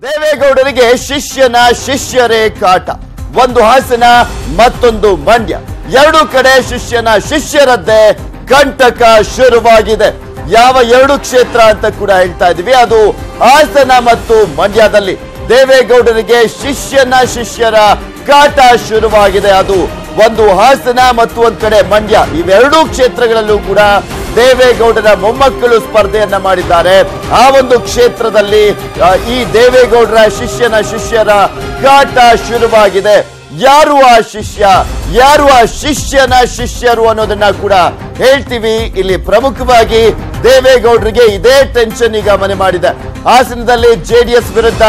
ದೇವೇಗೌಡರಿಗೆ ಶಿಷ್ಯನ ಶಿಷ್ಯರೇ ಕಾಟ. ಒಂದು ಹಾಸನ ಮತ್ತೊಂದು ಮಂಡ್ಯ, ಎರಡು ಕಡೆ ಶಿಷ್ಯನ ಶಿಷ್ಯರದ್ದೇ ಕಂಟಕ ಶುರುವಾಗಿದೆ. ಯಾವ ಎರಡು ಕ್ಷೇತ್ರ ಅಂತ ಕೂಡ ಹೇಳ್ತಾ ಇದೀವಿ, ಅದು ಹಾಸನ ಮತ್ತು ಮಂಡ್ಯದಲ್ಲಿ ದೇವೇಗೌಡರಿಗೆ ಶಿಷ್ಯನ ಶಿಷ್ಯರ ಕಾಟ ಶುರುವಾಗಿದೆ. ಅದು ಒಂದು ಹಾಸನ ಮತ್ತು ಒಂದ್ ಕಡೆ ಮಂಡ್ಯ, ಇವೆರಡೂ ಕ್ಷೇತ್ರಗಳಲ್ಲೂ ಕೂಡ ದೇವೇಗೌಡರ ಮೊಮ್ಮಕ್ಕಳು ಸ್ಪರ್ಧೆಯನ್ನ ಮಾಡಿದ್ದಾರೆ. ಆ ಒಂದು ಕ್ಷೇತ್ರದಲ್ಲಿ ಈ ದೇವೇಗೌಡರ ಶಿಷ್ಯನ ಶಿಷ್ಯರ ಕಾಟ ಶುರುವಾಗಿದೆ. ಯಾರು ಆ ಶಿಷ್ಯ, ಯಾರು ಆ ಶಿಷ್ಯನ ಶಿಷ್ಯರು ಅನ್ನೋದನ್ನ ಕೂಡ ಹೇಳ್ತೀವಿ. ಇಲ್ಲಿ ಪ್ರಮುಖವಾಗಿ ದೇವೇಗೌಡರಿಗೆ ಇದೇ ಟೆನ್ಷನ್ ಈಗ ಮನೆ ಮಾಡಿದೆ. ಹಾಸನದಲ್ಲಿ ಜೆಡಿಎಸ್ ವಿರುದ್ಧ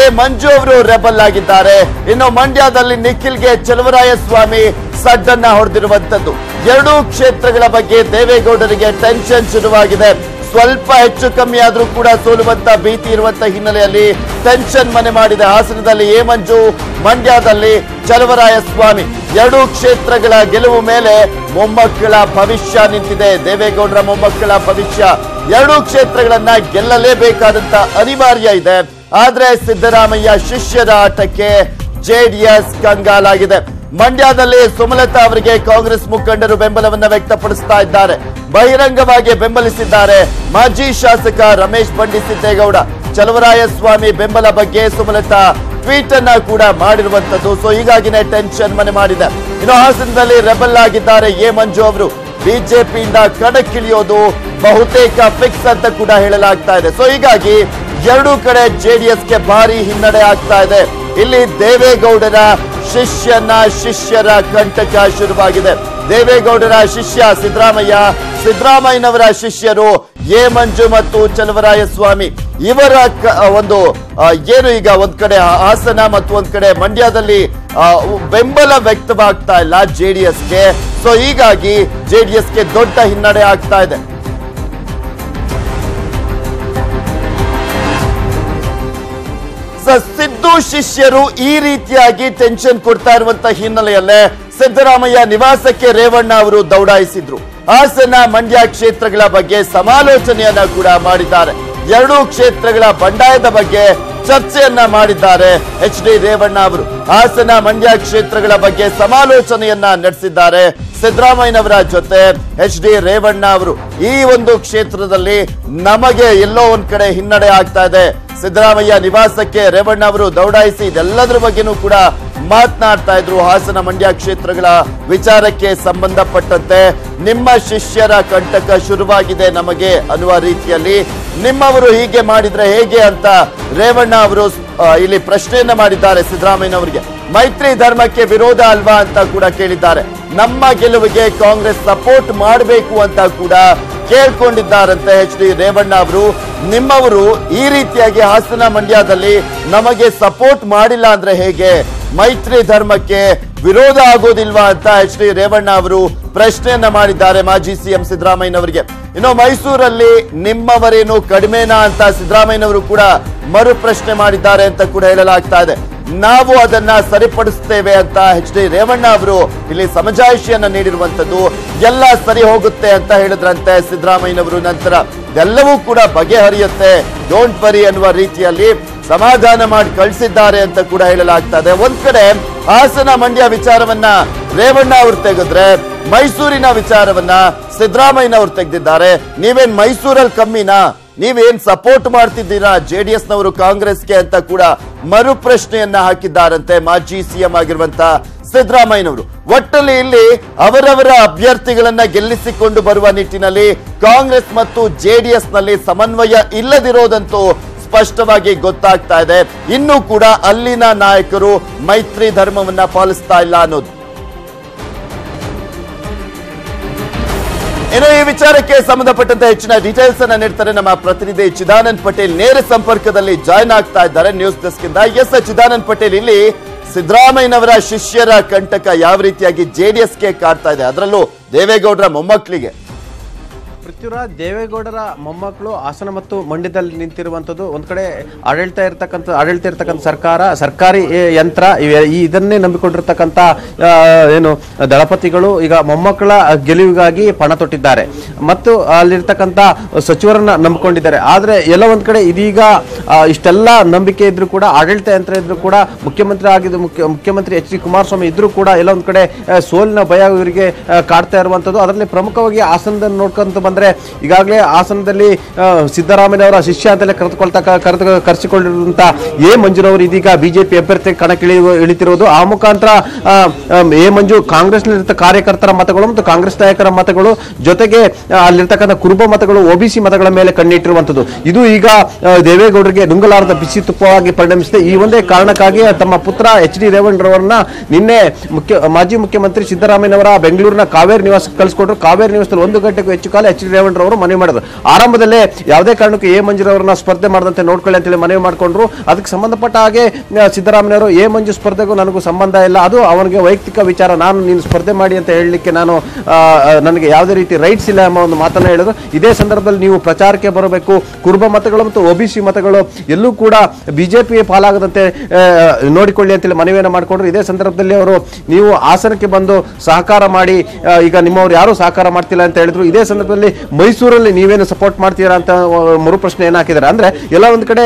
ಎ ಮಂಜು ಅವರು ರೆಬಲ್ ಆಗಿದ್ದಾರೆ. ಇನ್ನು ಮಂಡ್ಯದಲ್ಲಿ ನಿಖಿಲ್ಗೆ ಚಲುವರಾಯಸ್ವಾಮಿ ಸಡ್ಡನ್ನ ಹೊಡೆದಿರುವಂತದ್ದು. ಎರಡೂ ಕ್ಷೇತ್ರಗಳ ಬಗ್ಗೆ ದೇವೇಗೌಡರಿಗೆ ಟೆನ್ಷನ್ ಶುರುವಾಗಿದೆ. ಸ್ವಲ್ಪ ಹೆಚ್ಚು ಕಮ್ಮಿ ಆದ್ರೂ ಕೂಡ ಸೋಲುವಂತ ಭೀತಿ ಇರುವಂತ ಹಿನ್ನೆಲೆಯಲ್ಲಿ ಟೆನ್ಷನ್ ಮನೆ ಮಾಡಿದೆ. ಹಾಸನದಲ್ಲಿ ಎ ಮಂಜು, ಮಂಡ್ಯದಲ್ಲಿ ಚಲುವರಾಯಸ್ವಾಮಿ. ಎರಡೂ ಕ್ಷೇತ್ರಗಳ ಗೆಲುವು ಮೇಲೆ ಮೊಮ್ಮಕ್ಕಳ ಭವಿಷ್ಯ ನಿಂತಿದೆ. ದೇವೇಗೌಡರ ಮೊಮ್ಮಕ್ಕಳ ಭವಿಷ್ಯ ಎರಡೂ ಕ್ಷೇತ್ರಗಳನ್ನ ಗೆಲ್ಲಲೇಬೇಕಾದಂತ ಅನಿವಾರ್ಯ ಇದೆ. ಆದ್ರೆ ಸಿದ್ದರಾಮಯ್ಯ ಶಿಷ್ಯರ ಆಟಕ್ಕೆ ಜೆಡಿಎಸ್ ಕಂಗಾಲಾಗಿದೆ. ಮಂಡ್ಯದಲ್ಲಿ ಸುಮಲತಾ ಅವರಿಗೆ ಕಾಂಗ್ರೆಸ್ ಮುಖಂಡರು ಬೆಂಬಲವನ್ನ ವ್ಯಕ್ತಪಡಿಸ್ತಾ ಇದ್ದಾರೆ. ಬಹಿರಂಗವಾಗಿ ಬೆಂಬಲಿಸಿದ್ದಾರೆ ಮಾಜಿ ಶಾಸಕ ರಮೇಶ್ ಬಂಡಿಸಿದ್ದೇಗೌಡ. ಚಲುವರಾಯಸ್ವಾಮಿ ಬೆಂಬಲ ಬಗ್ಗೆ ಸುಮಲತಾ ಟ್ವೀಟ್ ಅನ್ನ ಕೂಡ ಮಾಡಿರುವಂತದ್ದು. ಸೊ ಹೀಗಾಗಿನೇ ಟೆನ್ಷನ್ ಮನೆ ಮಾಡಿದೆ. ಇನ್ನು ಹಾಸನದಲ್ಲಿ ರೆಬಲ್ ಆಗಿದ್ದಾರೆ ಎ ಮಂಜು ಅವರು. ಬಿಜೆಪಿಯಿಂದ ಕಣಕ್ಕಿಳಿಯೋದು ಬಹುತೇಕ ಫಿಕ್ಸ್ ಅಂತ ಕೂಡ ಹೇಳಲಾಗ್ತಾ ಇದೆ. ಸೊ ಹೀಗಾಗಿ ಎರಡೂ ಕಡೆ ಜೆಡಿಎಸ್ಗೆ ಭಾರಿ ಹಿನ್ನಡೆ ಆಗ್ತಾ ಇದೆ. ಇಲ್ಲಿ ದೇವೇಗೌಡರ ಶಿಷ್ಯನ ಶಿಷ್ಯರ ಕಂಟಕ ಶುರುವಾಗಿದೆ. ದೇವೇಗೌಡರ ಶಿಷ್ಯ ಸಿದ್ದರಾಮಯ್ಯ, ಸಿದ್ದರಾಮಯ್ಯನವರ ಶಿಷ್ಯರು ಎ ಮಂಜು ಮತ್ತು ಚಲುವರಾಯಸ್ವಾಮಿ. ಇವರ ಒಂದು ಏನು ಈಗ ಒಂದ್ ಕಡೆ ಹಾಸನ ಮತ್ತು ಒಂದ್ ಕಡೆ ಮಂಡ್ಯದಲ್ಲಿ ಬೆಂಬಲ ವ್ಯಕ್ತವಾಗ್ತಾ ಇಲ್ಲ ಜೆಡಿಎಸ್ಗೆ. ಸೊ ಹೀಗಾಗಿ ಜೆಡಿಎಸ್ಗೆ ದೊಡ್ಡ ಹಿನ್ನಡೆ ಆಗ್ತಾ ಇದೆ. ಸಿದ್ದು ಶಿಷ್ಯರು ಈ ರೀತಿಯಾಗಿ ಟೆನ್ಷನ್ ಕೊಡ್ತಾ ಇರುವಂತ ಹಿನ್ನೆಲೆಯಲ್ಲೇ ಸಿದ್ದರಾಮಯ್ಯ ನಿವಾಸಕ್ಕೆ ರೇವಣ್ಣ ಅವರು ದೌಡಾಯಿಸಿದ್ರು. ಹಾಸನ ಮಂಡ್ಯ ಕ್ಷೇತ್ರಗಳ ಬಗ್ಗೆ ಸಮಾಲೋಚನೆಯನ್ನ ಕೂಡ ಮಾಡಿದ್ದಾರೆ. ಎರಡೂ ಕ್ಷೇತ್ರಗಳ ಬಂಡಾಯದ ಬಗ್ಗೆ ಚರ್ಚೆಯನ್ನ ಮಾಡಿದ್ದಾರೆ ಎಚ್ ಡಿ ರೇವಣ್ಣ ಅವರು. ಹಾಸನ ಮಂಡ್ಯ ಕ್ಷೇತ್ರಗಳ ಬಗ್ಗೆ ಸಮಾಲೋಚನೆಯನ್ನ ನಡೆಸಿದ್ದಾರೆ ಸಿದ್ದರಾಮಯ್ಯನವರ ಜೊತೆ ಎಚ್ ಡಿ ರೇವಣ್ಣ ಅವರು. ಈ ಒಂದು ಕ್ಷೇತ್ರದಲ್ಲಿ ನಮಗೆ ಎಲ್ಲೋ ಒಂದ್ ಕಡೆ ಹಿನ್ನಡೆ ಆಗ್ತಾ ಇದೆ. ಸಿದ್ದರಾಮಯ್ಯ ನಿವಾಸಕ್ಕೆ ರೇವಣ್ಣ ಅವರು ದೌಡಾಯಿಸಿ ಇದೆಲ್ಲದರ ಬಗ್ಗೆನೂ ಕೂಡ ಮಾತನಾಡ್ತಾ ಇದ್ರು. ಹಾಸನ ಮಂಡ್ಯ ಕ್ಷೇತ್ರಗಳ ವಿಚಾರಕ್ಕೆ ಸಂಬಂಧಪಟ್ಟಂತೆ ನಿಮ್ಮ ಶಿಷ್ಯರ ಕಂಟಕ ಶುರುವಾಗಿದೆ ನಮಗೆ ಅನ್ನುವ ರೀತಿಯಲ್ಲಿ, ನಿಮ್ಮವರು ಹೀಗೆ ಮಾಡಿದ್ರೆ ಹೇಗೆ ಅಂತ ರೇವಣ್ಣ ಅವರು ಇಲ್ಲಿ ಪ್ರಶ್ನೆಯನ್ನ ಮಾಡಿದ್ದಾರೆ ಸಿದ್ದರಾಮಯ್ಯನವರಿಗೆ. ಮೈತ್ರಿ ಧರ್ಮಕ್ಕೆ ವಿರೋಧ ಅಲ್ವಾ ಅಂತ ಕೂಡ ಕೇಳಿದ್ದಾರೆ. ನಮ್ಮ ಗೆಲುವಿಗೆ ಕಾಂಗ್ರೆಸ್ ಸಪೋರ್ಟ್ ಮಾಡಬೇಕು ಅಂತ ಕೂಡ ಕೇಳ್ಕೊಂಡಿದ್ದಾರಂತೆ ಎಚ್ ಡಿ ರೇವಣ್ಣ ಅವರು. ನಿಮ್ಮವರು ಈ ರೀತಿಯಾಗಿ ಹಾಸನ ಮಂಡ್ಯದಲ್ಲಿ ನಮಗೆ ಸಪೋರ್ಟ್ ಮಾಡಿಲ್ಲ ಅಂದ್ರೆ ಹೇಗೆ, ಮೈತ್ರಿ ಧರ್ಮಕ್ಕೆ ವಿರೋಧ ಆಗೋದಿಲ್ವಾ ಅಂತ ಎಚ್ ಡಿ ರೇವಣ್ಣ ಅವರು ಪ್ರಶ್ನೆಯನ್ನ ಮಾಡಿದ್ದಾರೆ ಮಾಜಿ ಸಿಎಂ ಸಿದ್ದರಾಮಯ್ಯನವರಿಗೆ. ಇನ್ನು ಮೈಸೂರಲ್ಲಿ ನಿಮ್ಮವರೇನು ಕಡಿಮೆನಾ ಅಂತ ಸಿದ್ದರಾಮಯ್ಯನವರು ಕೂಡ ಮರು ಪ್ರಶ್ನೆ ಮಾಡಿದ್ದಾರೆ ಅಂತ ಕೂಡ ಹೇಳಲಾಗ್ತಾ ಇದೆ. ನಾವು ಅದನ್ನ ಸರಿಪಡಿಸ್ತೇವೆ ಅಂತ ಎಚ್ ಡಿ ರೇವಣ್ಣ ಅವರು ಇಲ್ಲಿ ಸಮಜಾಯಿಷಿಯನ್ನ ನೀಡಿರುವಂತದ್ದು. ಎಲ್ಲ ಸರಿ ಹೋಗುತ್ತೆ ಅಂತ ಹೇಳಿದ್ರಂತೆ ಸಿದ್ದರಾಮಯ್ಯನವರು. ನಂತರ ಎಲ್ಲವೂ ಕೂಡ ಬಗೆಹರಿಯುತ್ತೆ, ಡೋಂಟ್ ವರಿ ಅನ್ನುವ ರೀತಿಯಲ್ಲಿ ಸಮಾಧಾನ ಮಾಡಿ ಕಳಿಸಿದ್ದಾರೆ ಅಂತ ಕೂಡ ಹೇಳಲಾಗ್ತಾ ಇದೆ. ಒಂದ್ ಕಡೆ ಹಾಸನ ಮಂಡ್ಯ ವಿಚಾರವನ್ನ ರೇವಣ್ಣ ಅವರು ತೆಗೆದ್ರೆ, ಮೈಸೂರಿನ ವಿಚಾರವನ್ನ ಸಿದ್ದರಾಮಯ್ಯನವರು ತೆಗೆದಿದ್ದಾರೆ. ನೀವೇನ್ ಮೈಸೂರಲ್ಲಿ ಕಮ್ಮಿನಾ, ನೀವೇನ್ ಸಪೋರ್ಟ್ ಮಾಡ್ತಿದ್ದೀರಾ ಜೆಡಿಎಸ್ ನವರು ಕಾಂಗ್ರೆಸ್ಗೆ ಅಂತ ಕೂಡ ಮರು ಪ್ರಶ್ನೆಯನ್ನ ಹಾಕಿದ್ದಾರಂತೆ ಮಾಜಿ ಸಿಎಂ ಆಗಿರುವಂತ ಸಿದ್ದರಾಮಯ್ಯನವರು. ಒಟ್ಟಲ್ಲಿ ಇಲ್ಲಿ ಅವರವರ ಅಭ್ಯರ್ಥಿಗಳನ್ನ ಗೆಲ್ಲಿಸಿಕೊಂಡು ಬರುವ ನಿಟ್ಟಿನಲ್ಲಿ ಕಾಂಗ್ರೆಸ್ ಮತ್ತು ಜೆಡಿಎಸ್ ನಲ್ಲಿ ಸಮನ್ವಯ ಇಲ್ಲದಿರೋದಂತೂ ಸ್ಪಷ್ಟವಾಗಿ ಗೊತ್ತಾಗ್ತಾ ಇದೆ. ಇನ್ನೂ ಕೂಡ ಅಲ್ಲಿನ ನಾಯಕರು ಮೈತ್ರಿ ಧರ್ಮವನ್ನ ಪಾಲಿಸ್ತಾ ಇಲ್ಲ ಅನ್ನೋದು. ಇನ್ನು ಈ ವಿಚಾರಕ್ಕೆ ಸಂಬಂಧಪಟ್ಟಂತೆ ಹೆಚ್ಚಿನ ಡೀಟೇಲ್ಸ್ ಅನ್ನ ನೀಡ್ತಾರೆ ನಮ್ಮ ಪ್ರತಿನಿಧಿ ಚಿದಾನಂದ್ ಪಟೇಲ್. ನೇರ ಸಂಪರ್ಕದಲ್ಲಿ ಜಾಯ್ನ್ ಆಗ್ತಾ ಇದ್ದಾರೆ ನ್ಯೂಸ್ ಡೆಸ್ಕ್ ಇಂದ. ಎಸ್ ಚಿದಾನಂದ್ ಪಟೇಲ್, ಇಲ್ಲಿ ಸಿದ್ದರಾಮಯ್ಯನವರ ಶಿಷ್ಯರ ಕಂಟಕ ಯಾವ ರೀತಿಯಾಗಿ ಜೆಡಿಎಸ್ಗೆ ಕಾಡ್ತಾ ಇದೆ, ಅದರಲ್ಲೂ ದೇವೇಗೌಡರ ಮೊಮ್ಮಕ್ಕಳಿಗೆ? ಪೃಥ್ವಿರಾಜ್ ದೇವೇಗೌಡರ ಮೊಮ್ಮಕ್ಕಳು ಹಾಸನ ಮತ್ತು ಮಂಡ್ಯದಲ್ಲಿ ನಿಂತಿರುವಂಥದ್ದು ಒಂದು ಕಡೆ ಆಡಳಿತ ಇರ್ತಕ್ಕಂಥ ಸರ್ಕಾರಿ ಯಂತ್ರ ಇದನ್ನೇ ನಂಬಿಕೊಂಡಿರ್ತಕ್ಕಂಥ ಏನು ದಳಪತಿಗಳು ಈಗ ಮೊಮ್ಮಕ್ಕಳ ಗೆಲುವಿಗಾಗಿ ಪಣ ತೊಟ್ಟಿದ್ದಾರೆ ಮತ್ತು ಅಲ್ಲಿರ್ತಕ್ಕಂಥ ಸಚಿವರನ್ನ ನಂಬಿಕೊಂಡಿದ್ದಾರೆ. ಆದರೆ ಎಲ್ಲ ಒಂದ್ ಕಡೆ ಇದೀಗ ಇಷ್ಟೆಲ್ಲ ನಂಬಿಕೆ ಇದ್ರೂ ಕೂಡ ಆಡಳಿತ ಯಂತ್ರ ಇದ್ರೂ ಕೂಡ ಮುಖ್ಯಮಂತ್ರಿ ಎಚ್ ಡಿ ಕುಮಾರಸ್ವಾಮಿ ಇದ್ರೂ ಕೂಡ ಎಲ್ಲ ಒಂದ್ ಕಡೆ ಸೋಲಿನ ಭಯ ಇವರಿಗೆ ಕಾಡ್ತಾ ಇರುವಂತದ್ದು. ಅದರಲ್ಲಿ ಪ್ರಮುಖವಾಗಿ ಹಾಸನದಲ್ಲಿ ನೋಡ್ಕೊಂತ ಬಂದ್ರೆ ಈಗಾಗಲೇ ಹಾಸನದಲ್ಲಿ ಸಿದ್ದರಾಮಯ್ಯ ಅವರ ಶಿಷ್ಯ ಅಂತಲೇ ಕರೆಸಿಕೊಂಡಿರುವಂತ ಎ ಮಂಜುರವರು ಇದೀಗ ಬಿಜೆಪಿ ಅಭ್ಯರ್ಥಿ ಕಣಕ್ಕಿಳಿತಿರುವುದು. ಆ ಮುಖಾಂತರ ಎ ಮಂಜು ಕಾಂಗ್ರೆಸ್ನಲ್ಲಿರ್ತ ಕಾರ್ಯಕರ್ತರ ಮತಗಳು ಮತ್ತು ಕಾಂಗ್ರೆಸ್ ನಾಯಕರ ಮತಗಳು ಜೊತೆಗೆ ಅಲ್ಲಿರ್ತಕ್ಕಂಥ ಕುರುಬ ಮತಗಳು ಒಬಿಸಿ ಮತಗಳ ಮೇಲೆ ಕಣ್ಣಿಟ್ಟಿರುವಂತದ್ದು. ಇದು ಈಗ ದೇವೇಗೌಡರಿಗೆ ನುಂಗಲಾರದ ಬಿಸಿ ತುಪ್ಪವಾಗಿ ಪರಿಣಮಿಸಿದೆ. ಈ ಒಂದೇ ಕಾರಣಕ್ಕಾಗಿ ತಮ್ಮ ಪುತ್ರ ಎಚ್ ಡಿ ರೇವಣ್ಣರವರನ್ನ ನಿನ್ನೆ ಮಾಜಿ ಮುಖ್ಯಮಂತ್ರಿ ಸಿದ್ದರಾಮಯ್ಯನವರ ಬೆಂಗಳೂರಿನ ಕಾವೇರಿ ನಿವಾಸಕ್ಕೆ ಕಳಿಸಿಕೊಟ್ಟರು. ಕಾವೇರಿ ನಿವಾಸದಲ್ಲಿ 1 ಗಂಟೆಗೂ ಹೆಚ್ಚು ಕಾಲ ಎಚ್ ಡಿ ರೇವಣ್ಣರವರು ಮನವಿ ಮಾಡಿದ್ರು. ಆರಂಭದಲ್ಲೇ ಯಾವುದೇ ಕಾರಣಕ್ಕೂ ಎ ಮಂಜುರವರನ್ನ ಸ್ಪರ್ಧೆ ಮಾಡದಂತೆ ನೋಡ್ಕೊಳ್ಳಿ ಅಂತೇಳಿ ಮನವಿ ಮಾಡಿಕೊಂಡ್ರು. ಅದಕ್ಕೆ ಸಂಬಂಧಪಟ್ಟ ಹಾಗೆ ಸಿದ್ದರಾಮಯ್ಯವರು ಎ ಮಂಜು ಸ್ಪರ್ಧೆಗೂ ನನಗೂ ಸಂಬಂಧ ಇಲ್ಲ, ಅದು ಅವನಿಗೆ ವೈಯಕ್ತಿಕ ವಿಚಾರ, ನಾನು ನೀನು ಸ್ಪರ್ಧೆ ಮಾಡಿ ಅಂತ ಹೇಳಲಿಕ್ಕೆ ನನಗೆ ಯಾವುದೇ ರೀತಿ ರೈಟ್ಸ್ ಇಲ್ಲ ಎಂಬ ಒಂದು ಮಾತನ್ನ ಹೇಳಿದ್ರು. ಇದೇ ಸಂದರ್ಭದಲ್ಲಿ ನೀವು ಪ್ರಚಾರಕ್ಕೆ ಬರಬೇಕು, ಕುರುಬ ಮತಗಳು ಮತ್ತು ಒಬಿಸಿ ಮತಗಳು ಎಲ್ಲೂ ಕೂಡ ಬಿಜೆಪಿ ಪಾಲಾಗದಂತೆ ನೋಡಿಕೊಳ್ಳಿ ಅಂತೇಳಿ ಮನವಿಯನ್ನು ಮಾಡಿಕೊಂಡ್ರು. ಇದೇ ಸಂದರ್ಭದಲ್ಲಿ ಅವರು ನೀವು ಹಾಸನಕ್ಕೆ ಬಂದು ಸಹಕಾರ ಮಾಡಿ, ಈಗ ನಿಮ್ಮವ್ರು ಯಾರು ಸಹಕಾರ ಮಾಡ್ತಿಲ್ಲ ಅಂತ ಹೇಳಿದ್ರು. ಇದೇ ಸಂದರ್ಭದಲ್ಲಿ ಮೈಸೂರಲ್ಲಿ ನೀವೇನು ಸಪೋರ್ಟ್ ಮಾಡ್ತೀರಾ ಅಂತ ಮರುಪ್ರಶ್ನೆ ಏನು ಹಾಕಿದ್ದಾರೆ. ಅಂದ್ರೆ ಎಲ್ಲ ಒಂದ್ ಕಡೆ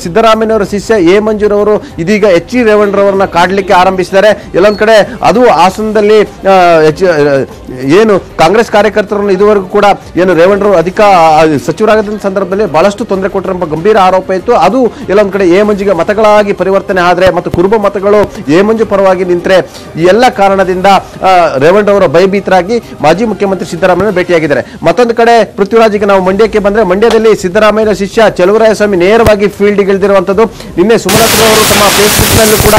ಸಿದ್ದರಾಮಯ್ಯನವರ ಶಿಷ್ಯ ಎ ಮಂಜುರವರು ಇದೀಗ ಎಚ್ ಡಿ ರೇವಣ್ಣರವರನ್ನ ಕಾಡ್ಲಿಕ್ಕೆ ಆರಂಭಿಸಿದ್ದಾರೆ. ಎಲ್ಲೊಂದ್ ಕಡೆ ಅದು ಹಾಸನದಲ್ಲಿ ಏನು ಕಾಂಗ್ರೆಸ್ ಕಾರ್ಯಕರ್ತರನ್ನು ಇದುವರೆಗೂ ಕೂಡ ಏನು ರೇವಣ್ಣರು ಸಚಿವರಾಗದ ಸಂದರ್ಭದಲ್ಲಿ ಬಹಳಷ್ಟು ತೊಂದರೆ ಕೊಟ್ಟಿರುವ ಗಂಭೀರ ಆರೋಪ ಇತ್ತು. ಅದು ಎಲ್ಲೊಂದ್ ಕಡೆ ಎ ಮಂಜುಗೆ ಮತಗಳಾಗಿ ಪರಿವರ್ತನೆ ಆದ್ರೆ ಮತ್ತು ಕುರುಬ ಮತಗಳು ಎ ಮಂಜು ಪರವಾಗಿ ನಿಂತರೆ ಈ ಎಲ್ಲ ಕಾರಣದಿಂದ ರೇವಣ್ಣರವರ ಭಯಭೀತರಾಗಿ ಮಾಜಿ ಮುಖ್ಯಮಂತ್ರಿ ಸಿದ್ದರಾಮಯ್ಯ ಭೇಟಿಯಾಗಿದ್ದಾರೆ. ಮತ್ತೊಂದು ಕಡೆ ಪೃಥ್ವಿರಾಜ್ಗೆ ನಾವು ಮಂಡ್ಯಕ್ಕೆ ಬಂದ್ರೆ ಮಂಡ್ಯದಲ್ಲಿ ಸಿದ್ದರಾಮಯ್ಯ ಶಿಷ್ಯ ಚಲುವರಾಯಸ್ವಾಮಿ ನೇರವಾಗಿ ಫೀಲ್ಡ್ ಇಳಿದಿರುವಂತದ್ದು. ನಿನ್ನೆ ಸುಮಲತಾ ಅವರು ತಮ್ಮ ಫೇಸ್ಬುಕ್ ನಲ್ಲೂ ಕೂಡ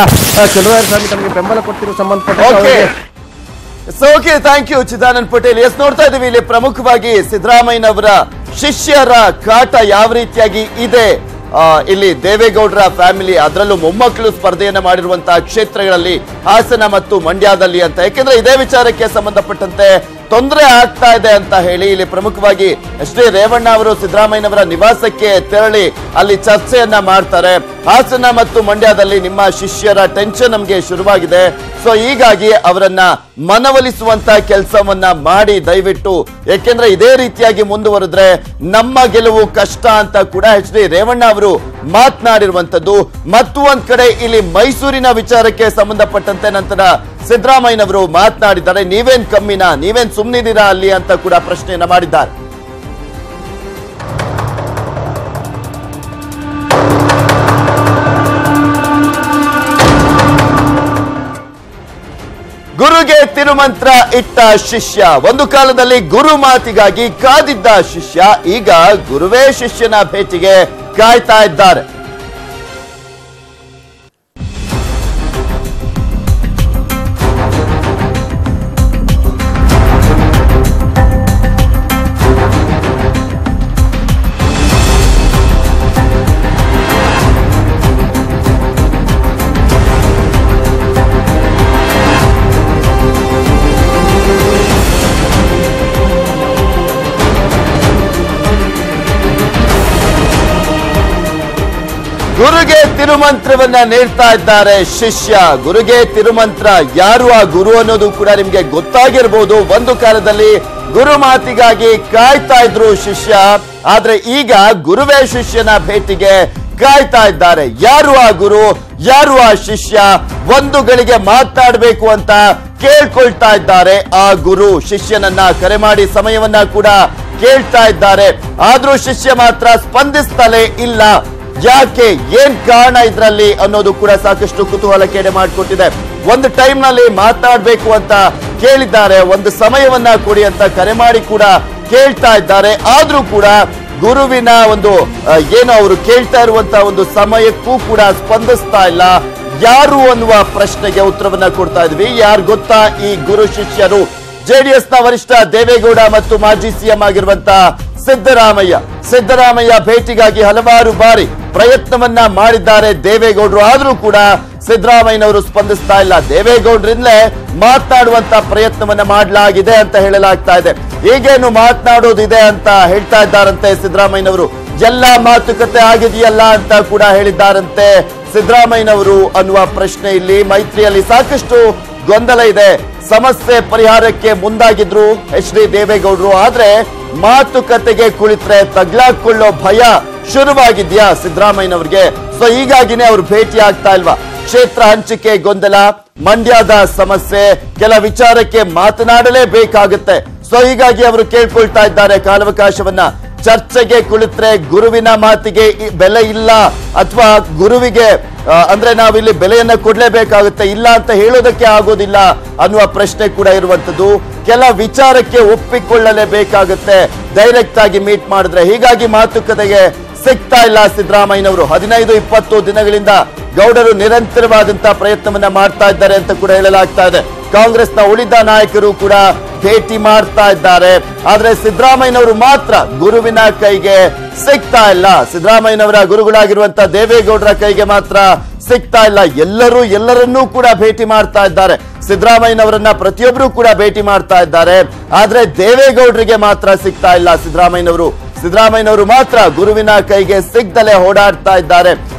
ಚಲುವರಾಯಸ್ವಾಮಿ ತಮಗೆ ಬೆಂಬಲ ಕೊಟ್ಟಿರುವ ಸಂಬಂಧಪಟ್ಟ okay, thank you Chidanand Patel. ನೋಡ್ತಾ ಇದೀವಿ ಇಲ್ಲಿ ಪ್ರಮುಖವಾಗಿ ಸಿದ್ದರಾಮಯ್ಯನವರ ಶಿಷ್ಯರ ಕಾಟ ಯಾವ ರೀತಿಯಾಗಿ ಇದೆ. ಇಲ್ಲಿ ದೇವೇಗೌಡರ ಫ್ಯಾಮಿಲಿ, ಅದರಲ್ಲೂ ಮೊಮ್ಮಕ್ಕಳು ಸ್ಪರ್ಧೆಯನ್ನ ಮಾಡಿರುವಂತಹ ಕ್ಷೇತ್ರಗಳಲ್ಲಿ ಹಾಸನ ಮತ್ತು ಮಂಡ್ಯದಲ್ಲಿ ಅಂತ, ಯಾಕೆಂದ್ರೆ ಇದೇ ವಿಚಾರಕ್ಕೆ ಸಂಬಂಧಪಟ್ಟಂತೆ ತೊಂದರೆ ಆಗ್ತಾ ಇದೆ ಅಂತ ಹೇಳಿ ಇಲ್ಲಿ ಪ್ರಮುಖವಾಗಿ ಎಚ್ ಡಿ ರೇವಣ್ಣ ಅವರು ಸಿದ್ದರಾಮಯ್ಯನವರ ನಿವಾಸಕ್ಕೆ ತೆರಳಿ ಅಲ್ಲಿ ಚರ್ಚೆಯನ್ನ ಮಾಡ್ತಾರೆ. ಹಾಸನ ಮತ್ತು ಮಂಡ್ಯದಲ್ಲಿ ನಿಮ್ಮ ಶಿಷ್ಯರ ಟೆನ್ಷನ್ ನಮ್ಗೆ ಶುರುವಾಗಿದೆ, ಸೊ ಹೀಗಾಗಿ ಅವರನ್ನ ಮನವೊಲಿಸುವಂತ ಕೆಲಸವನ್ನ ಮಾಡಿ ದಯವಿಟ್ಟು, ಯಾಕೆಂದ್ರೆ ಇದೇ ರೀತಿಯಾಗಿ ಮುಂದುವರೆದ್ರೆ ನಮ್ಮ ಗೆಲುವು ಕಷ್ಟ ಅಂತ ಕೂಡ ಎಚ್ ಡಿ ರೇವಣ್ಣ ಅವರು ಮಾತನಾಡಿರುವಂತದ್ದು. ಮತ್ತು ಒಂದ್ ಕಡೆ ಇಲ್ಲಿ ಮೈಸೂರಿನ ವಿಚಾರಕ್ಕೆ ಸಂಬಂಧಪಟ್ಟಂತೆ ನಂತರ ಸಿದ್ದರಾಮಯ್ಯನವರು ಮಾತನಾಡಿದ್ದಾರೆ. ನೀವೇನ್ ಕಮ್ಮಿನಾ, ನೀವೇನ್ ಸುಮ್ಮನಿದ್ದೀರಾ ಅಲ್ಲಿ ಅಂತ ಕೂಡ ಪ್ರಶ್ನೆಯನ್ನ ಮಾಡಿದ್ದಾರೆ. ಗುರುಗೆ ತಿರುಮಂತ್ರ ಇಟ್ಟ ಶಿಷ್ಯ, ಒಂದು ಕಾಲದಲ್ಲಿ ಗುರು ಮಾತಿಗಾಗಿ ಕಾದಿದ್ದ ಶಿಷ್ಯ ಈಗ ಗುರುವೇ ಶಿಷ್ಯನ ಭೇಟಿಗೆ ಕಾಯ್ತಾ ಇದ್ದಾರೆ. ಗುರುಗೆ ತಿರುಮಂತ್ರವನ್ನ ನೀಡ್ತಾ ಇದ್ದಾರೆ ಶಿಷ್ಯ. ಗುರುಗೆ ತಿರುಮಂತ್ರ, ಯಾರು ಆ ಗುರು ಅನ್ನೋದು ಕೂಡ ನಿಮ್ಗೆ ಗೊತ್ತಾಗಿರ್ಬೋದು. ಒಂದು ಕಾಲದಲ್ಲಿ ಗುರು ಮಾತಿಗಾಗಿ ಕಾಯ್ತಾ ಇದ್ರು ಶಿಷ್ಯ, ಆದ್ರೆ ಈಗ ಗುರುವೇ ಶಿಷ್ಯನ ಭೇಟಿಗೆ ಕಾಯ್ತಾ ಇದ್ದಾರೆ. ಯಾರು ಆ ಗುರು, ಯಾರು ಆ ಶಿಷ್ಯ, ಒಂದು ಗಳಿಗೆ ಮಾತಾಡಬೇಕು ಅಂತ ಕೇಳ್ಕೊಳ್ತಾ ಇದ್ದಾರೆ. ಆ ಗುರು ಶಿಷ್ಯನನ್ನ ಕರೆ ಮಾಡಿ ಸಮಯವನ್ನ ಕೂಡ ಕೇಳ್ತಾ ಇದ್ದಾರೆ. ಆದ್ರೂ ಶಿಷ್ಯ ಮಾತ್ರ ಸ್ಪಂದಿಸ್ತಲೇ ಇಲ್ಲ. ಯಾಕೆ, ಏನ್ ಕಾರಣ ಇದ್ರಲ್ಲಿ ಅನ್ನೋದು ಕೂಡ ಸಾಕಷ್ಟು ಕುತೂಹಲಕ್ಕೆ ಎಡೆ ಮಾಡಿಕೊಟ್ಟಿದೆ. ಒಂದು ಟೈಮ್ ನಲ್ಲಿ ಮಾತಾಡ್ಬೇಕು ಅಂತ ಕೇಳಿದ್ದಾರೆ, ಒಂದು ಸಮಯವನ್ನ ಕೊಡಿ ಅಂತ ಕರೆ ಮಾಡಿ ಕೂಡ ಕೇಳ್ತಾ ಇದ್ದಾರೆ. ಆದ್ರೂ ಕೂಡ ಗುರುವಿನ ಒಂದು ಏನು ಅವರು ಕೇಳ್ತಾ ಇರುವಂತಹ ಒಂದು ಸಮಯಕ್ಕೂ ಕೂಡ ಸ್ಪಂದಿಸ್ತಾ ಇಲ್ಲ. ಯಾರು ಅನ್ನುವ ಪ್ರಶ್ನೆಗೆ ಉತ್ತರವನ್ನ ಕೊಡ್ತಾ ಇದ್ವಿ. ಯಾರು ಗೊತ್ತಾ ಈ ಗುರು ಶಿಷ್ಯರು? ಜೆಡಿಎಸ್ ನ ವರಿಷ್ಠ ದೇವೇಗೌಡ ಮತ್ತು ಮಾಜಿ ಸಿಎಂ ಆಗಿರುವಂತಹ ಸಿದ್ದರಾಮಯ್ಯ ಭೇಟಿಗಾಗಿ ಹಲವಾರು ಬಾರಿ ಪ್ರಯತ್ನವನ್ನ ಮಾಡಿದ್ದಾರೆ ದೇವೇಗೌಡರು. ಆದ್ರೂ ಕೂಡ ಸಿದ್ದರಾಮಯ್ಯನವರು ಸ್ಪಂದಿಸ್ತಾ ಇಲ್ಲ. ದೇವೇಗೌಡರಿಂದಲೇ ಮಾತನಾಡುವಂತ ಪ್ರಯತ್ನವನ್ನ ಮಾಡಲಾಗಿದೆ ಅಂತ ಹೇಳಲಾಗ್ತಾ ಇದೆ. ಈಗೇನು ಮಾತನಾಡೋದಿದೆ ಅಂತ ಹೇಳ್ತಾ ಇದ್ದಾರಂತೆ ಸಿದ್ದರಾಮಯ್ಯನವರು. ಎಲ್ಲ ಮಾತುಕತೆ ಆಗಿದೆಯಲ್ಲ ಅಂತ ಕೂಡ ಹೇಳಿದ್ದಾರಂತೆ ಸಿದ್ದರಾಮಯ್ಯನವರು ಅನ್ನುವ ಪ್ರಶ್ನೆ ಇಲ್ಲಿ. ಮೈತ್ರಿಯಲ್ಲಿ ಸಾಕಷ್ಟು ಗೊಂದಲ ಇದೆ. ಸಮಸ್ಯೆ ಪರಿಹಾರಕ್ಕೆ ಮುಂದಾಗಿದ್ರು ಎಚ್ ಡಿ ದೇವೇಗೌಡರು, ಆದ್ರೆ ಮಾತುಕತೆಗೆ ಕುಳಿತರೆ ತಗ್ಲಾಕೊಳ್ಳೋ ಭಯ ಶುರುವಾಗಿದ್ಯಾ ಸಿದ್ದರಾಮಯ್ಯನವರಿಗೆ? ಸೊ ಹೀಗಾಗಿನೇ ಅವ್ರು ಭೇಟಿ ಆಗ್ತಾ ಇಲ್ವಾ? ಕ್ಷೇತ್ರ ಹಂಚಿಕೆ ಗೊಂದಲ, ಮಂಡ್ಯದ ಸಮಸ್ಯೆ, ಕೆಲ ವಿಚಾರಕ್ಕೆ ಮಾತನಾಡಲೇಬೇಕಾಗುತ್ತೆ. ಸೊ ಹೀಗಾಗಿ ಅವರು ಕೇಳ್ಕೊಳ್ತಾ ಇದ್ದಾರೆ ಕಾಲಾವಕಾಶವನ್ನ. ಚರ್ಚೆಗೆ ಕುಳಿತರೆ ಗುರುವಿನ ಮಾತಿಗೆ ಬೆಲೆ ಇಲ್ಲ, ಅಥವಾ ಗುರುವಿಗೆ ಅಂದ್ರೆ ನಾವಿಲ್ಲಿ ಬೆಲೆಯನ್ನ ಕೊಡ್ಲೇಬೇಕಾಗುತ್ತೆ, ಇಲ್ಲ ಅಂತ ಹೇಳೋದಕ್ಕೆ ಆಗೋದಿಲ್ಲ ಅನ್ನುವ ಪ್ರಶ್ನೆ ಕೂಡ ಇರುವಂತದ್ದು. ಕೆಲ ವಿಚಾರಕ್ಕೆ ಒಪ್ಪಿಕೊಳ್ಳಲೇಬೇಕಾಗುತ್ತೆ ಡೈರೆಕ್ಟ್ ಆಗಿ ಮೀಟ್ ಮಾಡಿದ್ರೆ. ಹೀಗಾಗಿ ಮಾತುಕತೆಗೆ ಸಿಗ್ತಾ ಇಲ್ಲ ಸಿದ್ದರಾಮಯ್ಯನವರು. 15-20 ದಿನಗಳಿಂದ ಗೌಡರು ನಿರಂತರವಾದಂತಹ ಪ್ರಯತ್ನವನ್ನ ಮಾಡ್ತಾ ಇದ್ದಾರೆ ಅಂತ ಕೂಡ ಹೇಳಲಾಗ್ತಾ ಇದೆ. ಕಾಂಗ್ರೆಸ್ನ ಉಳಿದ ನಾಯಕರು ಕೂಡ ಭೇಟಿ ಮಾಡ್ತಾ ಇದ್ದಾರೆ. ಆದ್ರೆ ಸಿದ್ದರಾಮಯ್ಯನವರು ಮಾತ್ರ ಗುರುವಿನ ಕೈಗೆ ಸಿಗ್ತಾ ಇಲ್ಲ. ಸಿದ್ದರಾಮಯ್ಯನವರ ಗುರುಗಳಾಗಿರುವಂತಹ ದೇವೇಗೌಡರ ಕೈಗೆ ಮಾತ್ರ ಸಿಗ್ತಾ ಇಲ್ಲ. ಎಲ್ಲರನ್ನೂ ಕೂಡ ಭೇಟಿ ಮಾಡ್ತಾ ಇದ್ದಾರೆ. ಸಿದ್ದರಾಮಯ್ಯನವರನ್ನ ಪ್ರತಿಯೊಬ್ಬರು ಕೂಡ ಭೇಟಿ ಮಾಡ್ತಾ ಇದ್ದಾರೆ. ಆದ್ರೆ ದೇವೇಗೌಡರಿಗೆ ಮಾತ್ರ ಸಿಗ್ತಾ ಇಲ್ಲ ಸಿದ್ದರಾಮಯ್ಯನವರು ಮಾತ್ರ ಗುರುವಿನ ಕೈಗೆ ಸಿಗ್ದಲೇ ಓಡಾಡ್ತಾ ಇದ್ದಾರೆ.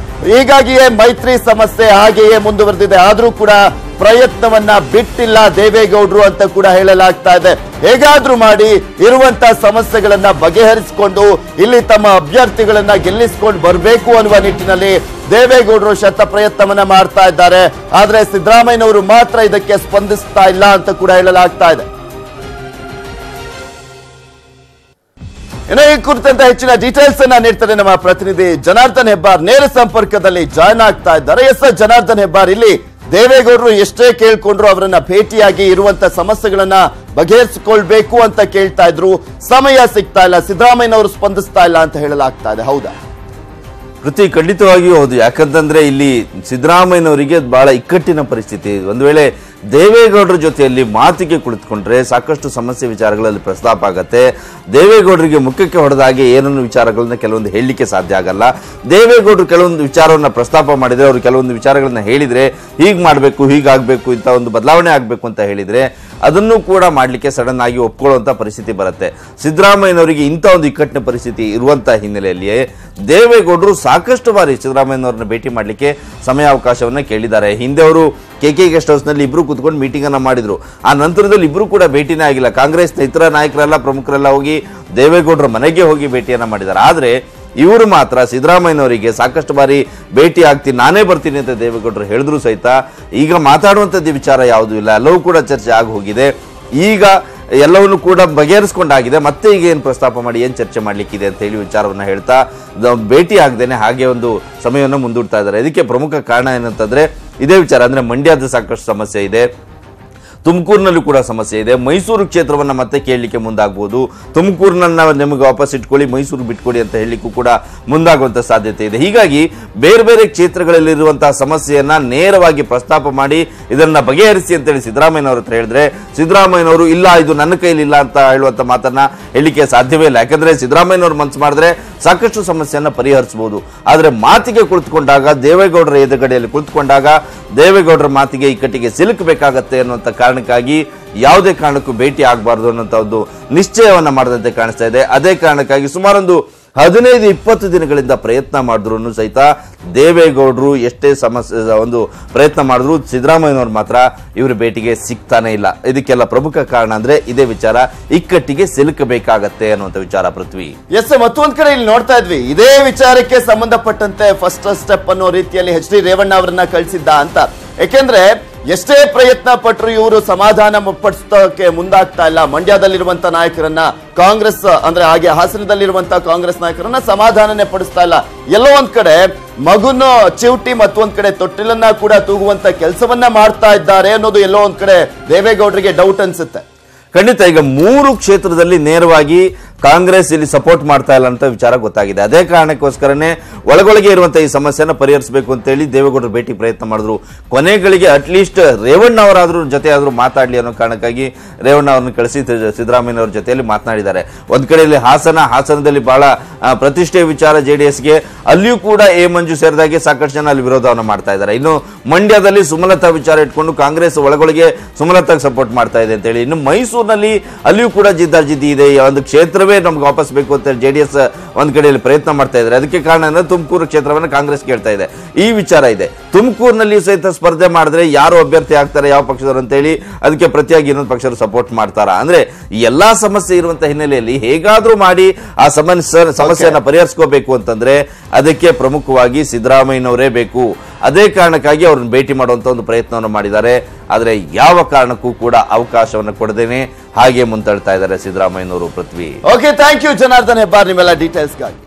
ಹೀಗಾಗಿಯೇ ಮೈತ್ರಿ ಸಮಸ್ಯೆ ಹಾಗೆಯೇ ಮುಂದುವರೆದಿದೆ. ಆದ್ರೂ ಕೂಡ ಪ್ರಯತ್ನವನ್ನ ಬಿಟ್ಟಿಲ್ಲ ದೇವೇಗೌಡರು ಅಂತ ಕೂಡ ಹೇಳಲಾಗ್ತಾ ಇದೆ. ಹೇಗಾದ್ರೂ ಮಾಡಿ ಇರುವಂತಹ ಸಮಸ್ಯೆಗಳನ್ನ ಬಗೆಹರಿಸಿಕೊಂಡು ಇಲ್ಲಿ ತಮ್ಮ ಅಭ್ಯರ್ಥಿಗಳನ್ನ ಗೆಲ್ಲಿಸಿಕೊಂಡು ಬರಬೇಕು ಅನ್ನುವ ನಿಟ್ಟಿನಲ್ಲಿ ದೇವೇಗೌಡರು ಶತ ಪ್ರಯತ್ನವನ್ನ ಮಾಡ್ತಾ ಇದ್ದಾರೆ. ಆದ್ರೆ ಸಿದ್ದರಾಮಯ್ಯನವರು ಮಾತ್ರ ಇದಕ್ಕೆ ಸ್ಪಂದಿಸ್ತಾ ಇಲ್ಲ ಅಂತ ಕೂಡ ಹೇಳಲಾಗ್ತಾ ಇದೆ. ಇನ್ನು ಈ ಕುರಿತಂತೆ ಹೆಚ್ಚಿನ ಡೀಟೇಲ್ಸ್ ಅನ್ನ ನೀಡ್ತಾರೆ ನಮ್ಮ ಪ್ರತಿನಿಧಿ ಜನಾರ್ದನ್ ಹೆಬ್ಬಾರ್. ನೇರ ಸಂಪರ್ಕದಲ್ಲಿ ಜಾಯ್ನ್ ಆಗ್ತಾ ಇದ್ದಾರೆ. ಎಸ್ ಜನಾರ್ದನ್ ಹೆಬ್ಬಾರ್, ಇಲ್ಲಿ ದೇವೇಗೌಡರು ಎಷ್ಟೇ ಕೇಳ್ಕೊಂಡ್ರು ಅವರನ್ನ ಭೇಟಿಯಾಗಿ ಇರುವಂತ ಸಮಸ್ಯೆಗಳನ್ನ ಬಗೆಹರಿಸಿಕೊಳ್ಬೇಕು ಅಂತ ಕೇಳ್ತಾ ಇದ್ರು, ಸಮಯ ಸಿಗ್ತಾ ಇಲ್ಲ, ಸಿದ್ದರಾಮಯ್ಯನವರು ಸ್ಪಂದಿಸ್ತಾ ಇಲ್ಲ ಅಂತ ಹೇಳಲಾಗ್ತಾ ಇದೆ. ಹೌದಾ? ಖಂಡಿತವಾಗಿಯೂ ಹೌದು. ಯಾಕಂತಂದ್ರೆ ಇಲ್ಲಿ ಸಿದ್ದರಾಮಯ್ಯನವರಿಗೆ ಬಹಳ ಇಕ್ಕಟ್ಟಿನ ಪರಿಸ್ಥಿತಿ. ಒಂದು ವೇಳೆ ದೇವೇಗೌಡರ ಜೊತೆಯಲ್ಲಿ ಮಾತಿಗೆ ಕುಳಿತುಕೊಂಡ್ರೆ ಸಾಕಷ್ಟು ಸಮಸ್ಯೆ ವಿಚಾರಗಳಲ್ಲಿ ಪ್ರಸ್ತಾಪ ಆಗತ್ತೆ. ದೇವೇಗೌಡರಿಗೆ ಮುಖಕ್ಕೆ ಹೊಡೆದಾಗೆ ಏನನ್ನು ವಿಚಾರಗಳನ್ನ ಕೆಲವೊಂದು ಹೇಳಲಿಕ್ಕೆ ಸಾಧ್ಯ ಆಗಲ್ಲ. ದೇವೇಗೌಡರು ಕೆಲವೊಂದು ವಿಚಾರವನ್ನ ಪ್ರಸ್ತಾಪ ಮಾಡಿದ್ರೆ, ಅವರು ಕೆಲವೊಂದು ವಿಚಾರಗಳನ್ನ ಹೇಳಿದ್ರೆ, ಹೀಗೆ ಮಾಡಬೇಕು, ಹೀಗಾಗಬೇಕು, ಇಂಥ ಒಂದು ಬದಲಾವಣೆ ಆಗಬೇಕು ಅಂತ ಹೇಳಿದ್ರೆ ಅದನ್ನು ಕೂಡ ಮಾಡಲಿಕ್ಕೆ ಸಡನ್ ಆಗಿ ಒಪ್ಕೊಳ್ಳುವಂಥ ಪರಿಸ್ಥಿತಿ ಬರುತ್ತೆ. ಸಿದ್ದರಾಮಯ್ಯನವರಿಗೆ ಇಂಥ ಒಂದು ಇಕ್ಕಟ್ಟಿನ ಪರಿಸ್ಥಿತಿ ಇರುವಂಥ ಹಿನ್ನೆಲೆಯಲ್ಲಿಯೇ ದೇವೇಗೌಡರು ಸಾಕಷ್ಟು ಬಾರಿ ಸಿದ್ದರಾಮಯ್ಯನವ್ರನ್ನ ಭೇಟಿ ಮಾಡಲಿಕ್ಕೆ ಸಮಯಾವಕಾಶವನ್ನ ಕೇಳಿದ್ದಾರೆ. ಹಿಂದೆ ಅವರು KK ಗೆಸ್ಟ್ ಹೌಸ್ನಲ್ಲಿ ಇಬ್ರು ಕೂತ್ಕೊಂಡು ಮೀಟಿಂಗ್ ಅನ್ನ ಮಾಡಿದ್ರು. ಆ ನಂತರದಲ್ಲಿ ಇಬ್ರು ಕೂಡ ಭೇಟಿನೇ ಆಗಿಲ್ಲ. ಕಾಂಗ್ರೆಸ್ನ ಇತರ ನಾಯಕರೆಲ್ಲ ಪ್ರಮುಖರೆಲ್ಲ ಹೋಗಿ ದೇವೇಗೌಡರ ಮನೆಗೆ ಹೋಗಿ ಭೇಟಿಯನ್ನ ಮಾಡಿದ್ದಾರೆ. ಆದ್ರೆ ಇವರು ಮಾತ್ರ ಸಿದ್ದರಾಮಯ್ಯನವರಿಗೆ ಸಾಕಷ್ಟು ಬಾರಿ ಭೇಟಿ ಆಗ್ತೀನಿ, ನಾನೇ ಬರ್ತೀನಿ ಅಂತ ದೇವೇಗೌಡರು ಹೇಳಿದ್ರು ಸಹಿತ ಈಗ ಮಾತಾಡುವಂಥದ್ದು ವಿಚಾರ ಯಾವುದೂ ಇಲ್ಲ. ಎಲ್ಲವೂ ಕೂಡ ಚರ್ಚೆ ಆಗಿ ಹೋಗಿದೆ. ಈಗ ಎಲ್ಲವನ್ನು ಕೂಡ ಬಗೆಹರಿಸ್ಕೊಂಡಾಗಿದೆ. ಮತ್ತೆ ಈಗ ಏನು ಪ್ರಸ್ತಾಪ ಮಾಡಿ ಏನು ಚರ್ಚೆ ಮಾಡ್ಲಿಕ್ಕಿದೆ ಅಂತ ಹೇಳಿ ವಿಚಾರವನ್ನ ಹೇಳ್ತಾ ಭೇಟಿ ಆಗದೇನೆ ಹಾಗೆ ಒಂದು ಸಮಯವನ್ನು ಮುಂದೂಡ್ತಾ ಇದ್ದಾರೆ. ಇದಕ್ಕೆ ಪ್ರಮುಖ ಕಾರಣ ಏನಂತಂದ್ರೆ ಇದೇ ವಿಚಾರ. ಅಂದ್ರೆ ಮಂಡ್ಯದ ಸಾಕಷ್ಟು ಸಮಸ್ಯೆ ಇದೆ, ತುಮಕೂರಿನಲ್ಲೂ ಕೂಡ ಸಮಸ್ಯೆ ಇದೆ. ಮೈಸೂರು ಕ್ಷೇತ್ರವನ್ನ ಮತ್ತೆ ಕೇಳಲಿಕ್ಕೆ ಮುಂದಾಗಬಹುದು. ತುಮಕೂರಿನನ್ನ ನಿಮಗೆ ವಾಪಸ್ ಇಟ್ಕೊಳ್ಳಿ, ಮೈಸೂರು ಬಿಟ್ಕೊಡಿ ಅಂತ ಹೇಳಲಿಕ್ಕೂ ಕೂಡ ಮುಂದಾಗುವಂತ ಸಾಧ್ಯತೆ ಇದೆ. ಹೀಗಾಗಿ ಬೇರೆ ಬೇರೆ ಕ್ಷೇತ್ರಗಳಲ್ಲಿರುವಂತಹ ಸಮಸ್ಯೆಯನ್ನ ನೇರವಾಗಿ ಪ್ರಸ್ತಾಪ ಮಾಡಿ ಇದನ್ನ ಬಗೆಹರಿಸಿ ಅಂತೇಳಿ ಸಿದ್ದರಾಮಯ್ಯನವ್ರ ಹತ್ರ ಹೇಳಿದ್ರೆ ಸಿದ್ದರಾಮಯ್ಯನವರು ಇಲ್ಲ, ಇದು ನನ್ನ ಕೈಲಿಲ್ಲ ಅಂತ ಹೇಳುವಂತ ಮಾತನ್ನ ಹೇಳಲಿಕ್ಕೆ ಸಾಧ್ಯವೇ ಇಲ್ಲ. ಯಾಕಂದ್ರೆ ಸಿದ್ದರಾಮಯ್ಯನವರು ಮನಸ್ಸು ಮಾಡಿದ್ರೆ ಸಾಕಷ್ಟು ಸಮಸ್ಯೆಯನ್ನ ಪರಿಹರಿಸಬಹುದು. ಆದ್ರೆ ಮಾತಿಗೆ ಕುಳಿತುಕೊಂಡಾಗ, ದೇವೇಗೌಡರ ಎದುರುಗಡೆಯಲ್ಲಿ ಕುಳಿತುಕೊಂಡಾಗ ದೇವೇಗೌಡರ ಮಾತಿಗೆ ಇಕ್ಕಟ್ಟಿಗೆ ಸಿಲುಕಬೇಕಾಗತ್ತೆ ಅನ್ನುವಂಥ ಕಾರಣಕ್ಕಾಗಿ ಯಾವುದೇ ಕಾರಣಕ್ಕೂ ಭೇಟಿ ಆಗಬಾರ್ದು ಅನ್ನೋಂಥ ಒಂದು ನಿಶ್ಚಯವನ್ನ ಮಾಡದಂತೆ ಕಾಣಿಸ್ತಾ ಇದೆ. ಅದೇ ಕಾರಣಕ್ಕಾಗಿ ಸುಮಾರೊಂದು 15-20 ದಿನಗಳಿಂದ ಪ್ರಯತ್ನ ಮಾಡಿದ್ರು ಸಹಿತ ದೇವೇಗೌಡರು ಎಷ್ಟೇ ಒಂದು ಪ್ರಯತ್ನ ಮಾಡಿದ್ರು ಸಿದ್ದರಾಮಯ್ಯನವರು ಮಾತ್ರ ಇವರು ಭೇಟಿಗೆ ಸಿಗ್ತಾನೆ ಇಲ್ಲ. ಇದಕ್ಕೆಲ್ಲ ಪ್ರಮುಖ ಕಾರಣ ಅಂದ್ರೆ ಇದೇ ವಿಚಾರ, ಇಕ್ಕಟ್ಟಿಗೆ ಸಿಲುಕಬೇಕಾಗತ್ತೆ ಅನ್ನುವಂಥ ವಿಚಾರ. ಪೃಥ್ವಿ, ಎಸ್, ಮತ್ತೊಂದ್ ಕಡೆ ಇಲ್ಲಿ ನೋಡ್ತಾ ಇದ್ವಿ, ಇದೇ ವಿಚಾರಕ್ಕೆ ಸಂಬಂಧಪಟ್ಟಂತೆ ಫಸ್ಟ್ ಸ್ಟೆಪ್ ಅನ್ನೋ ರೀತಿಯಲ್ಲಿ ಎಚ್ ಡಿ ರೇವಣ್ಣ ಅವರನ್ನ ಕಳಿಸಿದ್ದ ಅಂತ. ಯಾಕೆಂದ್ರೆ ಎಷ್ಟೇ ಪ್ರಯತ್ನ ಪಟ್ಟರು ಇವರು ಸಮಾಧಾನ ಪಡಿಸೋಕೆ ಮುಂದಾಗ್ತಾ ಇಲ್ಲ. ಮಂಡ್ಯದಲ್ಲಿರುವಂತ ನಾಯಕರನ್ನ ಕಾಂಗ್ರೆಸ್ ಅಂದ್ರೆ ಹಾಗೆ ಹಾಸನದಲ್ಲಿರುವಂತಹ ಕಾಂಗ್ರೆಸ್ ನಾಯಕರನ್ನ ಸಮಾಧಾನನೆ ಪಡಿಸ್ತಾ ಇಲ್ಲ. ಎಲ್ಲೋ ಒಂದ್ ಕಡೆ ಮಗುನ ಚಿವುಟಿ ಮತ್ತೊಂದ್ ಕಡೆ ತೊಟ್ಟಿಲನ್ನ ಕೂಡ ತೂಗುವಂತ ಕೆಲಸವನ್ನ ಮಾಡ್ತಾ ಇದ್ದಾರೆ ಅನ್ನೋದು ಎಲ್ಲೋ ಒಂದ್ ಕಡೆ ದೇವೇಗೌಡರಿಗೆ ಡೌಟ್ ಅನ್ಸುತ್ತೆ. ಖಂಡಿತ. ಈಗ 3 ಕ್ಷೇತ್ರದಲ್ಲಿ ನೇರವಾಗಿ ಕಾಂಗ್ರೆಸ್ ಇಲ್ಲಿ ಸಪೋರ್ಟ್ ಮಾಡ್ತಾ ಇಲ್ಲ ಅಂತ ವಿಚಾರ ಗೊತ್ತಾಗಿದೆ. ಅದೇ ಕಾರಣಕ್ಕೋಸ್ಕರನೇ ಒಳಗೊಳಗೆ ಇರುವಂತಹ ಈ ಸಮಸ್ಯೆನ ಪರಿಹರಿಸಬೇಕು ಅಂತ ಹೇಳಿ ದೇವೇಗೌಡರು ಭೇಟಿ ಪ್ರಯತ್ನ ಮಾಡಿದ್ರು. ಕೊನೆಗಳಿಗೆ ಅಟ್ಲೀಸ್ಟ್ ರೇವಣ್ಣ ಅವರಾದ್ರೂ ಜೊತೆ ಆದ್ರೂ ಮಾತಾಡ್ಲಿ ಅನ್ನೋ ಕಾರಣಕ್ಕಾಗಿ ರೇವಣ್ಣ ಅವ್ರನ್ನ ಕಳಿಸಿ ಸಿದ್ದರಾಮಯ್ಯ ಅವ್ರ ಜೊತೆಯಲ್ಲಿ ಮಾತನಾಡಿದ್ದಾರೆ. ಒಂದ್ ಕಡೆಯಲ್ಲಿ ಹಾಸನದಲ್ಲಿ ಬಹಳ ಪ್ರತಿಷ್ಠೆಯ ವಿಚಾರ ಜೆಡಿಎಸ್ಗೆ, ಅಲ್ಲಿಯೂ ಕೂಡ ಎ ಮಂಜು ಸೇರಿದಾಗೆ ಸಾಕಷ್ಟು ಜನ ಅಲ್ಲಿ ವಿರೋಧವನ್ನು ಮಾಡ್ತಾ ಇದ್ದಾರೆ. ಇನ್ನು ಮಂಡ್ಯದಲ್ಲಿ ಸುಮಲತಾ ವಿಚಾರ ಇಟ್ಕೊಂಡು ಕಾಂಗ್ರೆಸ್ ಒಳಗೊಳಗೆ ಸುಮಲತಾಗೆ ಸಪೋರ್ಟ್ ಮಾಡ್ತಾ ಇದೆ ಅಂತ ಹೇಳಿ, ಇನ್ನು ಮೈಸೂರಿನಲ್ಲಿ ಅಲ್ಲಿಯೂ ಕೂಡ ಜಿದ್ದಾಜಿದ್ದಿ ಇದೆ. ಒಂದು ಕ್ಷೇತ್ರವೇ ನಮ್ಗೆ ವಾಪಸ್ ಬೇಕು ಅಂತ ಜೆಡಿಎಸ್ ಒಂದ್ ಕಡೆಯಲ್ಲಿ ಪ್ರಯತ್ನ ಮಾಡ್ತಾ ಇದ್ದಾರೆ. ಅದಕ್ಕೆ ಕಾರಣ ಅಂದ್ರೆ ತುಮಕೂರು ಕ್ಷೇತ್ರವನ್ನು ಕಾಂಗ್ರೆಸ್ ಕೇಳ್ತಾ ಇದೆ. ಈ ವಿಚಾರ ಇದೆ. ತುಮಕೂರಿನಲ್ಲಿ ಸಹಿತ ಸ್ಪರ್ಧೆ ಮಾಡಿದ್ರೆ ಯಾರು ಅಭ್ಯರ್ಥಿ ಆಗ್ತಾರೆ, ಯಾವ ಪಕ್ಷದವರು ಅಂತ ಹೇಳಿ ಅದಕ್ಕೆ ಪ್ರತಿಯಾಗಿ ಇನ್ನೊಂದು ಪಕ್ಷರು ಸಪೋರ್ಟ್ ಮಾಡ್ತಾರ ಅಂದ್ರೆ ಈ ಎಲ್ಲಾ ಸಮಸ್ಯೆ ಇರುವಂತಹ ಹಿನ್ನೆಲೆಯಲ್ಲಿ ಹೇಗಾದ್ರೂ ಮಾಡಿ ಆ ಸಮಸ್ಯೆಯನ್ನ ಪರಿಹರಿಸ್ಕೋಬೇಕು ಅಂತಂದ್ರೆ ಅದಕ್ಕೆ ಪ್ರಮುಖವಾಗಿ ಸಿದ್ದರಾಮಯ್ಯನವರೇ ಬೇಕು. ಅದೇ ಕಾರಣಕ್ಕಾಗಿ ಅವ್ರನ್ನ ಭೇಟಿ ಮಾಡುವಂತ ಒಂದು ಪ್ರಯತ್ನವನ್ನು ಮಾಡಿದ್ದಾರೆ. ಆದ್ರೆ ಯಾವ ಕಾರಣಕ್ಕೂ ಕೂಡ ಅವಕಾಶವನ್ನು ಕೊಡದೇನೆ ಹಾಗೆ ಮುಂತಳ್ತಾ ಇದ್ದಾರೆ ಸಿದ್ದರಾಮಯ್ಯನವರು. Prithvi, okay, thank you Janardhan Hebbar ನಿಮ್ಮೆಲ್ಲ ಡೀಟೇಲ್ಸ್ಗಾಗಿ.